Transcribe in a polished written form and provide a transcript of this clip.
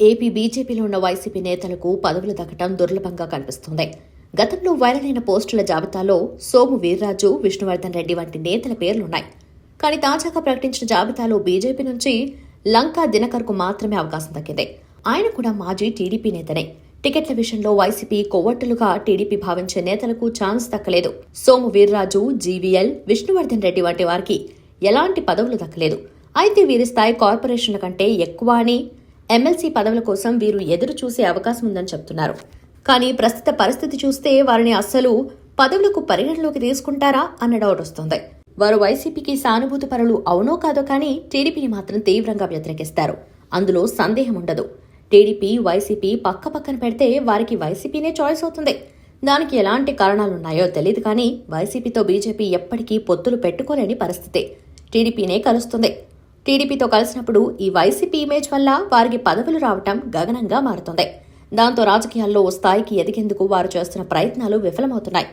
AP బీజేపీలో ఉన్న YCP నేతలకు పదవులు దక్కడం దుర్లభంగా కనిపిస్తోంది. గతంలో వైరల్ అయిన పోస్టుల జాబితాలో సోము వీర్రాజు, విష్ణువర్ధన్ రెడ్డి వంటి నేతల పేర్లున్నాయి. కానీ తాజాగా ప్రకటించిన జాబితాలో బీజేపీ నుంచి లంకా దినకర్కు మాత్రమే అవకాశం దక్కింది. ఆయన కూడా మాజీ టీడీపీ నేతనే. టికెట్ల విషయంలో వైసీపీ కొవ్వొట్టులుగా టీడీపీ భావించే నేతలకు ఛాన్స్ దక్కలేదు. సోము వీర్రాజు, జీవీఎల్, విష్ణువర్ధన్ రెడ్డి వంటి వారికి ఎలాంటి పదవులు దక్కలేదు. అయితే వీరి స్థాయి కార్పొరేషన్ల కంటే ఎక్కువ అని, ఎమ్మెల్సీ పదవుల కోసం వీరు ఎదురు చూసే అవకాశం ఉందని చెబుతున్నారు. కానీ ప్రస్తుత పరిస్థితి చూస్తే వారిని అస్సలు పదవులకు పరిగణలోకి తీసుకుంటారా అన్న డౌట్ వస్తోంది. వారు వైసీపీకి సానుభూతి పరులు అవునో కాదో కానీ టీడీపీని మాత్రం తీవ్రంగా వ్యతిరేకిస్తారు. అందులో సందేహం ఉండదు. టీడీపీ, వైసీపీ పక్కపక్కన పెడితే వారికి వైసీపీనే చాయిస్ అవుతుంది. దానికి ఎలాంటి కారణాలున్నాయో తెలియదు కానీ వైసీపీతో బీజేపీ ఎప్పటికీ పొత్తులు పెట్టుకోలేని పరిస్థితి. టీడీపీనే కలుస్తుంది. టీడీపీతో కలిసినప్పుడు ఈ వైసీపీ ఇమేజ్ వల్ల వారికి పదవులు రావటం గగనంగా మారుతుంది. దాంతో రాజకీయాల్లో ఓ స్థాయికి ఎదిగేందుకు వారు చేస్తున్న ప్రయత్నాలు విఫలమవుతున్నాయి.